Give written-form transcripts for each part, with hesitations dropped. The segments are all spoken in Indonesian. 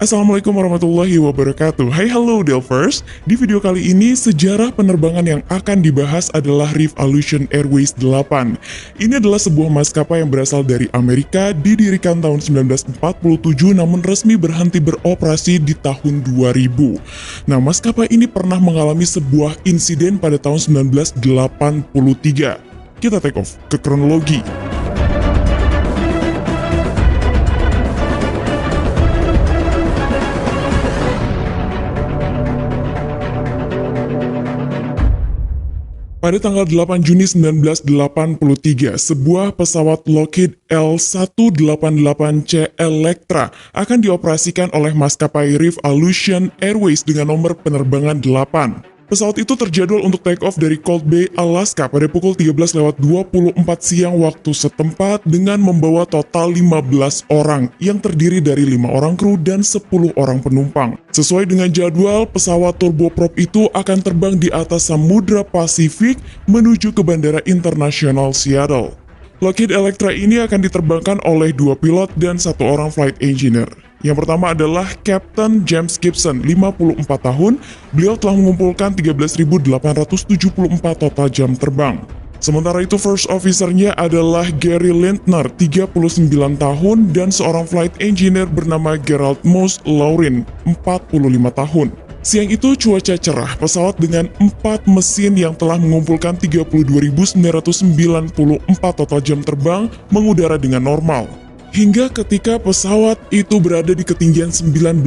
Assalamualaikum warahmatullahi wabarakatuh. Hai halo Delvers. Di video kali ini sejarah penerbangan yang akan dibahas adalah Revolution Airways 8. Ini adalah sebuah maskapai yang berasal dari Amerika, didirikan tahun 1947 namun resmi berhenti beroperasi di tahun 2000. Nah, maskapai ini pernah mengalami sebuah insiden pada tahun 1983. Kita take off ke kronologi. Pada tanggal 8 Juni 1983, sebuah pesawat Lockheed L188C Electra akan dioperasikan oleh maskapai Revolution Airways dengan nomor penerbangan 8. Pesawat itu terjadwal untuk take off dari Cold Bay, Alaska pada pukul 13.24 siang waktu setempat dengan membawa total 15 orang yang terdiri dari 5 orang kru dan 10 orang penumpang. Sesuai dengan jadwal, pesawat turboprop itu akan terbang di atas Samudra Pasifik menuju ke Bandara Internasional Seattle. Lockheed Electra ini akan diterbangkan oleh 2 pilot dan 1 orang flight engineer. Yang pertama adalah Captain James Gibson, 54 tahun. Beliau telah mengumpulkan 13.874 total jam terbang. Sementara itu first officer-nya adalah Gary Lindner, 39 tahun, dan seorang flight engineer bernama Gerald Moss Laurin, 45 tahun. Siang itu cuaca cerah, pesawat dengan 4 mesin yang telah mengumpulkan 32.994 total jam terbang mengudara dengan normal. Hingga ketika pesawat itu berada di ketinggian 19.000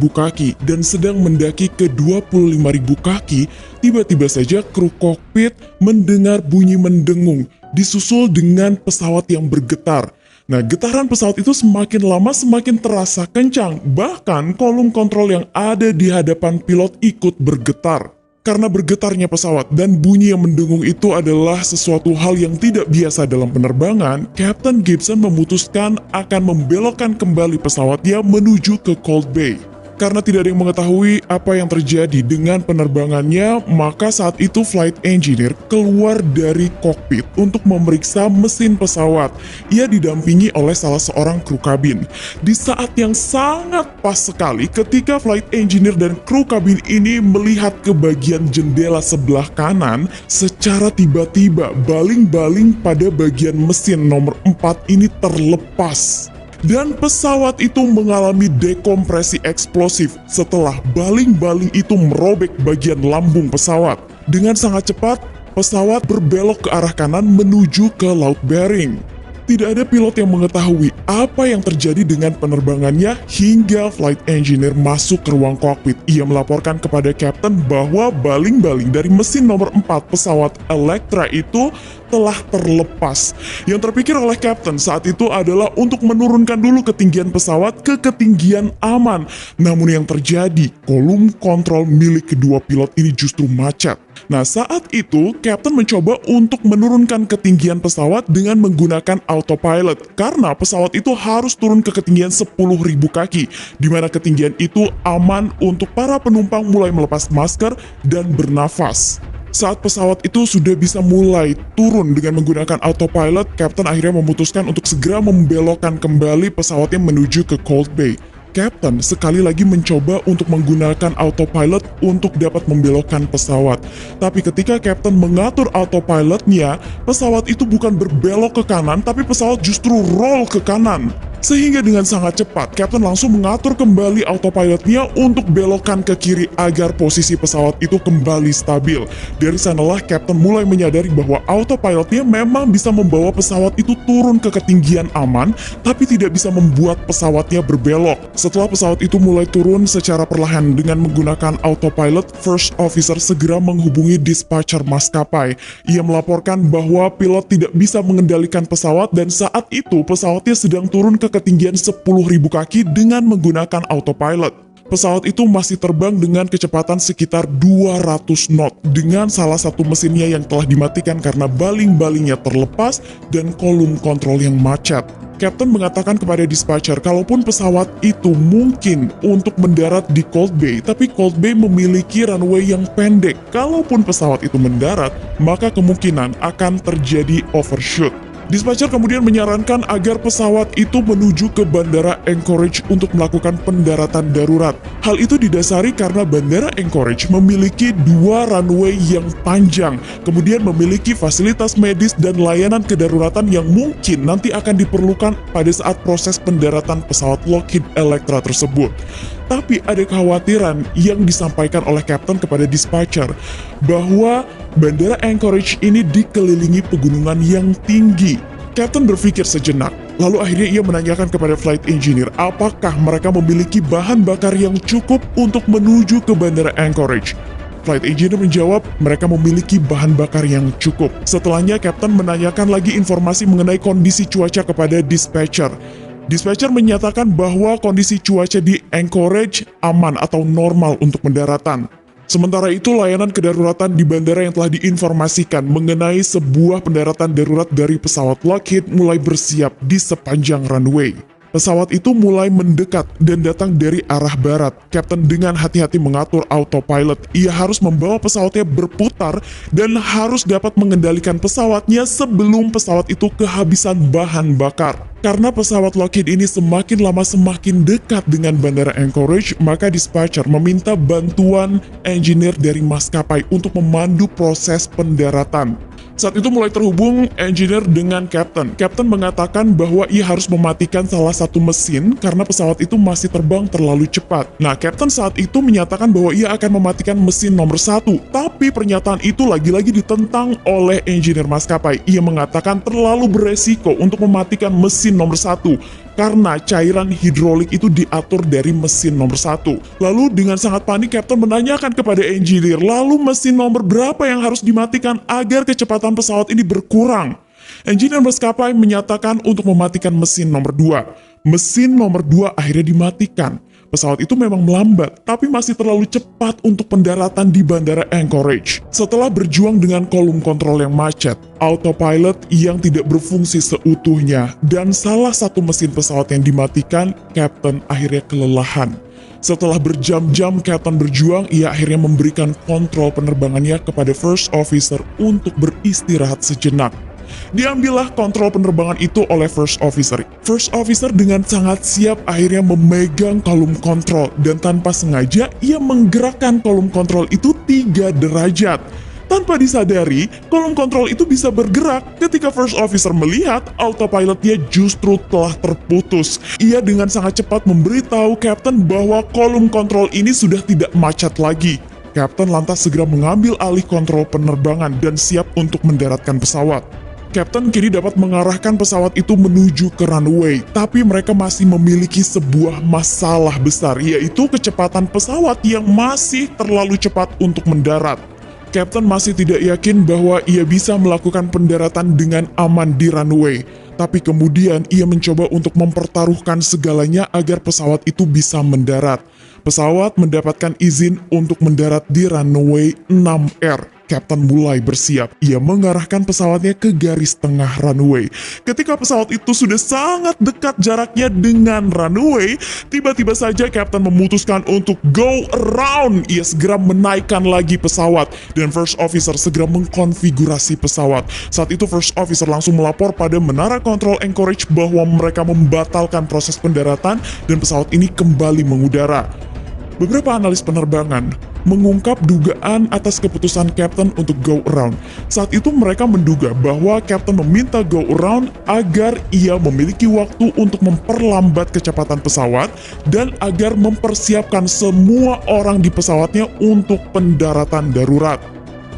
kaki dan sedang mendaki ke 25.000 kaki, tiba-tiba saja kru kokpit mendengar bunyi mendengung, disusul dengan pesawat yang bergetar. Nah, getaran pesawat itu semakin lama semakin terasa kencang, bahkan kolom kontrol yang ada di hadapan pilot ikut bergetar. Karena bergetarnya pesawat dan bunyi yang mendengung itu adalah sesuatu hal yang tidak biasa dalam penerbangan, Captain Gibson memutuskan akan membelokkan kembali pesawatnya menuju ke Cold Bay. Karena tidak ada yang mengetahui apa yang terjadi dengan penerbangannya, maka saat itu flight engineer keluar dari kokpit untuk memeriksa mesin pesawat. Ia didampingi oleh salah seorang kru kabin. Di saat yang sangat pas sekali ketika flight engineer dan kru kabin ini melihat ke bagian jendela sebelah kanan, secara tiba-tiba baling-baling pada bagian mesin nomor 4 ini terlepas. Dan pesawat itu mengalami dekompresi eksplosif setelah baling-baling itu merobek bagian lambung pesawat. Dengan sangat cepat, pesawat berbelok ke arah kanan menuju ke laut Bering. Tidak ada pilot yang mengetahui apa yang terjadi dengan penerbangannya hingga flight engineer masuk ke ruang kokpit. Ia melaporkan kepada kapten bahwa baling-baling dari mesin nomor 4 pesawat Electra itu telah terlepas. Yang terpikir oleh kapten saat itu adalah untuk menurunkan dulu ketinggian pesawat ke ketinggian aman. Namun yang terjadi, kolom kontrol milik kedua pilot ini justru macet. Nah, saat itu kapten mencoba untuk menurunkan ketinggian pesawat dengan menggunakan autopilot karena pesawat itu harus turun ke ketinggian 10.000 kaki, di mana ketinggian itu aman untuk para penumpang mulai melepas masker dan bernafas. Saat pesawat itu sudah bisa mulai turun dengan menggunakan autopilot, kapten akhirnya memutuskan untuk segera membelokkan kembali pesawatnya menuju ke Cold Bay. Kapten sekali lagi mencoba untuk menggunakan autopilot untuk dapat membelokkan pesawat. Tapi ketika kapten mengatur autopilotnya, pesawat itu bukan berbelok ke kanan, tapi pesawat justru roll ke kanan. Sehingga dengan sangat cepat, kapten langsung mengatur kembali autopilotnya untuk belokkan ke kiri agar posisi pesawat itu kembali stabil. Dari sanalah kapten mulai menyadari bahwa autopilotnya memang bisa membawa pesawat itu turun ke ketinggian aman, tapi tidak bisa membuat pesawatnya berbelok. Setelah pesawat itu mulai turun secara perlahan dengan menggunakan autopilot, first officer segera menghubungi dispatcher maskapai. Ia melaporkan bahwa pilot tidak bisa mengendalikan pesawat dan saat itu pesawatnya sedang turun ke ketinggian 10.000 kaki dengan menggunakan autopilot. Pesawat itu masih terbang dengan kecepatan sekitar 200 knot dengan salah satu mesinnya yang telah dimatikan karena baling-balingnya terlepas dan kolom kontrol yang macet. Kapten mengatakan kepada dispatcher kalaupun pesawat itu mungkin untuk mendarat di Cold Bay, tapi Cold Bay memiliki runway yang pendek. Kalaupun pesawat itu mendarat, maka kemungkinan akan terjadi overshoot. Dispatcher kemudian menyarankan agar pesawat itu menuju ke Bandara Anchorage untuk melakukan pendaratan darurat. Hal itu didasari karena Bandara Anchorage memiliki 2 runway yang panjang, kemudian memiliki fasilitas medis dan layanan kedaruratan yang mungkin nanti akan diperlukan pada saat proses pendaratan pesawat Lockheed Electra tersebut. Tapi ada kekhawatiran yang disampaikan oleh Kapten kepada dispatcher bahwa Bandara Anchorage ini dikelilingi pegunungan yang tinggi. Kapten berpikir sejenak, lalu akhirnya ia menanyakan kepada flight engineer apakah mereka memiliki bahan bakar yang cukup untuk menuju ke Bandara Anchorage. Flight engineer menjawab mereka memiliki bahan bakar yang cukup. Setelahnya Kapten menanyakan lagi informasi mengenai kondisi cuaca kepada dispatcher. Dispatcher menyatakan bahwa kondisi cuaca di Anchorage aman atau normal untuk pendaratan. Sementara itu, layanan kedaruratan di bandara yang telah diinformasikan mengenai sebuah pendaratan darurat dari pesawat Lockheed mulai bersiap di sepanjang runway. Pesawat itu mulai mendekat dan datang dari arah barat. Kapten dengan hati-hati mengatur autopilot. Ia harus membawa pesawatnya berputar dan harus dapat mengendalikan pesawatnya sebelum pesawat itu kehabisan bahan bakar. Karena pesawat Lockheed ini semakin lama semakin dekat dengan Bandara Anchorage, maka dispatcher meminta bantuan engineer dari maskapai untuk memandu proses pendaratan. Saat itu mulai terhubung engineer dengan Kapten. Kapten mengatakan bahwa ia harus mematikan salah satu mesin karena pesawat itu masih terbang terlalu cepat. Nah, Kapten saat itu menyatakan bahwa ia akan mematikan mesin nomor 1. Tapi pernyataan itu lagi-lagi ditentang oleh engineer maskapai. Ia mengatakan terlalu beresiko untuk mematikan mesin nomor 1 karena cairan hidrolik itu diatur dari mesin nomor 1. Lalu dengan sangat panik Kapten menanyakan kepada engineer, lalu mesin nomor berapa yang harus dimatikan agar kecepatan pesawat ini berkurang? Engineer maskapai menyatakan untuk mematikan mesin nomor 2. Mesin nomor 2 akhirnya dimatikan. Pesawat itu memang melambat, tapi masih terlalu cepat untuk pendaratan di Bandara Anchorage. Setelah berjuang dengan kolom kontrol yang macet, autopilot yang tidak berfungsi seutuhnya, dan salah satu mesin pesawat yang dimatikan, Kapten akhirnya kelelahan. Setelah berjam-jam Kapten berjuang, ia akhirnya memberikan kontrol penerbangannya kepada First Officer untuk beristirahat sejenak. Diambillah kontrol penerbangan itu oleh First Officer. First Officer dengan sangat siap akhirnya memegang kolom kontrol dan tanpa sengaja ia menggerakkan kolom kontrol itu 3 derajat. Tanpa disadari, kolom kontrol itu bisa bergerak ketika First Officer melihat autopilotnya justru telah terputus. Ia dengan sangat cepat memberitahu Kapten bahwa kolom kontrol ini sudah tidak macet lagi. Kapten lantas segera mengambil alih kontrol penerbangan dan siap untuk mendaratkan pesawat. Kapten kini dapat mengarahkan pesawat itu menuju ke runway, tapi mereka masih memiliki sebuah masalah besar, yaitu kecepatan pesawat yang masih terlalu cepat untuk mendarat. Kapten masih tidak yakin bahwa ia bisa melakukan pendaratan dengan aman di runway, tapi kemudian ia mencoba untuk mempertaruhkan segalanya agar pesawat itu bisa mendarat. Pesawat mendapatkan izin untuk mendarat di runway 6R. Kapten mulai bersiap. Ia mengarahkan pesawatnya ke garis tengah runway. Ketika pesawat itu sudah sangat dekat jaraknya dengan runway, tiba-tiba saja Kapten memutuskan untuk go around. Ia segera menaikkan lagi pesawat dan First Officer segera mengkonfigurasi pesawat. Saat itu First Officer langsung melapor pada menara kontrol Anchorage bahwa mereka membatalkan proses pendaratan dan pesawat ini kembali mengudara. Beberapa analis penerbangan mengungkap dugaan atas keputusan Kapten untuk go around. Saat itu mereka menduga bahwa Kapten meminta go around agar ia memiliki waktu untuk memperlambat kecepatan pesawat dan agar mempersiapkan semua orang di pesawatnya untuk pendaratan darurat.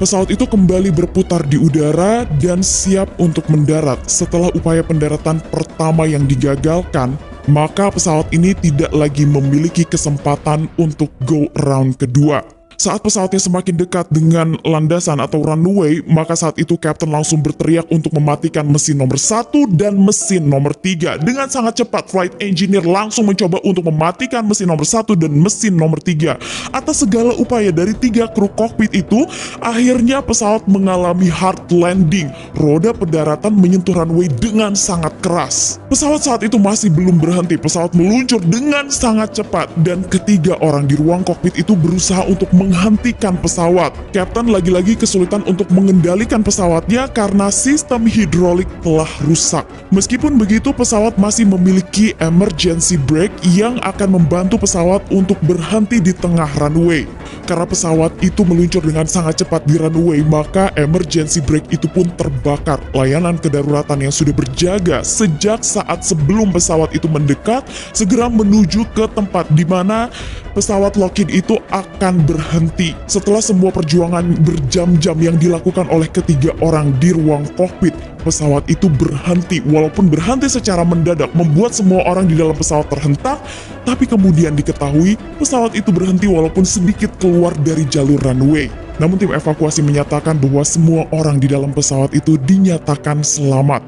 Pesawat itu kembali berputar di udara dan siap untuk mendarat. Setelah upaya pendaratan pertama yang digagalkan, maka pesawat ini tidak lagi memiliki kesempatan untuk go around kedua. Saat pesawatnya semakin dekat dengan landasan atau runway, maka saat itu Kapten langsung berteriak untuk mematikan mesin nomor 1 dan mesin nomor 3. Dengan sangat cepat, flight engineer langsung mencoba untuk mematikan mesin nomor 1 dan mesin nomor 3. Atas segala upaya dari 3 kru kokpit itu, akhirnya pesawat mengalami hard landing. Roda pendaratan menyentuh runway dengan sangat keras. Pesawat saat itu masih belum berhenti. Pesawat meluncur dengan sangat cepat dan ketiga orang di ruang kokpit itu berusaha untuk menghentikan pesawat. Kapten lagi-lagi kesulitan untuk mengendalikan pesawatnya karena sistem hidrolik telah rusak. Meskipun begitu, pesawat masih memiliki emergency brake yang akan membantu pesawat untuk berhenti di tengah runway. Karena pesawat itu meluncur dengan sangat cepat di runway, maka emergency brake itu pun terbakar. Layanan kedaruratan yang sudah berjaga sejak saat sebelum pesawat itu mendekat segera menuju ke tempat di mana pesawat Lockheed itu akan berhenti. Setelah semua perjuangan berjam-jam yang dilakukan oleh ketiga orang di ruang kokpit, pesawat itu berhenti. Walaupun berhenti secara mendadak membuat semua orang di dalam pesawat terhentak, tapi kemudian diketahui pesawat itu berhenti walaupun sedikit keluar dari jalur runway. Namun tim evakuasi menyatakan bahwa semua orang di dalam pesawat itu dinyatakan selamat.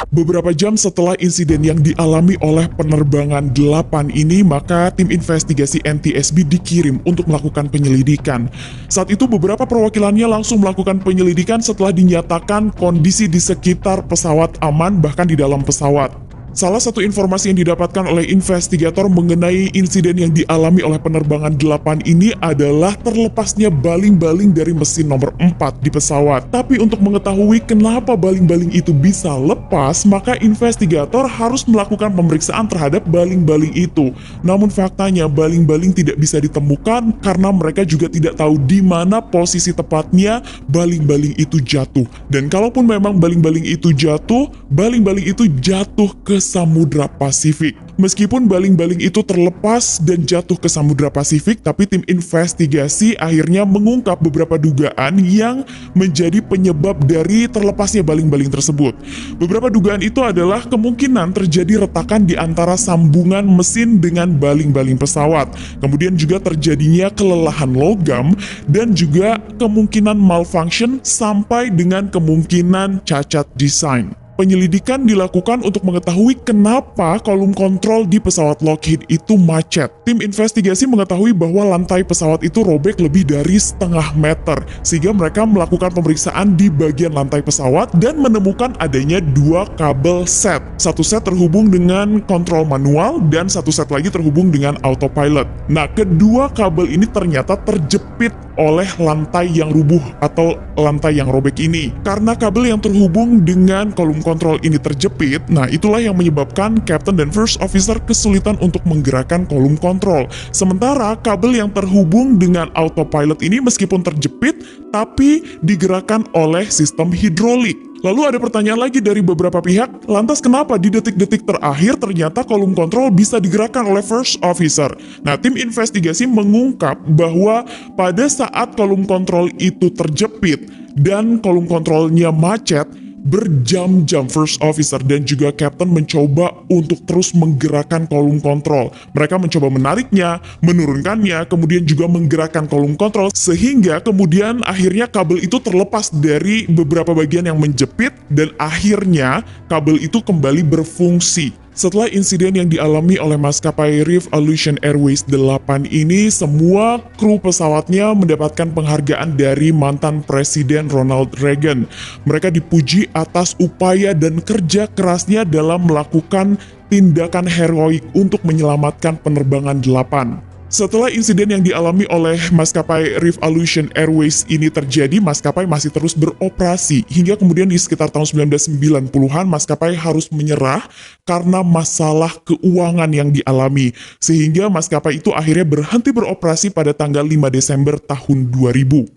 Beberapa jam setelah insiden yang dialami oleh penerbangan 8 ini, maka tim investigasi NTSB dikirim untuk melakukan penyelidikan. Saat itu beberapa perwakilannya langsung melakukan penyelidikan setelah dinyatakan kondisi di sekitar pesawat aman, bahkan di dalam pesawat. Salah satu informasi yang didapatkan oleh investigator mengenai insiden yang dialami oleh penerbangan 8 ini adalah terlepasnya baling-baling dari mesin nomor 4 di pesawat. Tapi untuk mengetahui kenapa baling-baling itu bisa lepas, maka investigator harus melakukan pemeriksaan terhadap baling-baling itu. Namun faktanya baling-baling tidak bisa ditemukan karena mereka juga tidak tahu di mana posisi tepatnya baling-baling itu jatuh. Dan kalaupun memang baling-baling itu jatuh ke Samudra Pasifik. Meskipun baling-baling itu terlepas dan jatuh ke Samudra Pasifik, tapi tim investigasi akhirnya mengungkap beberapa dugaan yang menjadi penyebab dari terlepasnya baling-baling tersebut. Beberapa dugaan itu adalah kemungkinan terjadi retakan di antara sambungan mesin dengan baling-baling pesawat. Kemudian juga terjadinya kelelahan logam dan juga kemungkinan malfunction sampai dengan kemungkinan cacat desain. Penyelidikan dilakukan untuk mengetahui kenapa kolom kontrol di pesawat Lockheed itu macet. Tim investigasi mengetahui bahwa lantai pesawat itu robek lebih dari setengah meter, sehingga mereka melakukan pemeriksaan di bagian lantai pesawat dan menemukan adanya dua kabel set. Satu set terhubung dengan kontrol manual dan satu set lagi terhubung dengan autopilot. Nah, kedua kabel ini ternyata terjepit oleh lantai yang rubuh atau lantai yang robek ini. Karena kabel yang terhubung dengan kolom kontrol ini terjepit, nah itulah yang menyebabkan Captain dan First Officer kesulitan untuk menggerakkan kolom kontrol. Sementara kabel yang terhubung dengan autopilot ini meskipun terjepit, tapi digerakkan oleh sistem hidrolik. Lalu ada pertanyaan lagi dari beberapa pihak, lantas kenapa di detik-detik terakhir ternyata kolom kontrol bisa digerakkan oleh First Officer? Nah, tim investigasi mengungkap bahwa pada saat kolom kontrol itu terjepit dan kolom kontrolnya macet, berjam-jam First Officer dan juga Captain mencoba untuk terus menggerakkan kolom kontrol. Mereka mencoba menariknya, menurunkannya, kemudian juga menggerakkan kolom kontrol, sehingga kemudian akhirnya kabel itu terlepas dari beberapa bagian yang menjepit, dan akhirnya kabel itu kembali berfungsi. Setelah insiden yang dialami oleh maskapai Revolution Airways 8 ini, semua kru pesawatnya mendapatkan penghargaan dari mantan Presiden Ronald Reagan. Mereka dipuji atas upaya dan kerja kerasnya dalam melakukan tindakan heroik untuk menyelamatkan penerbangan 8. Setelah insiden yang dialami oleh maskapai Revolution Airways ini terjadi, maskapai masih terus beroperasi. Hingga kemudian di sekitar tahun 1990-an, maskapai harus menyerah karena masalah keuangan yang dialami. Sehingga maskapai itu akhirnya berhenti beroperasi pada tanggal 5 Desember tahun 2000.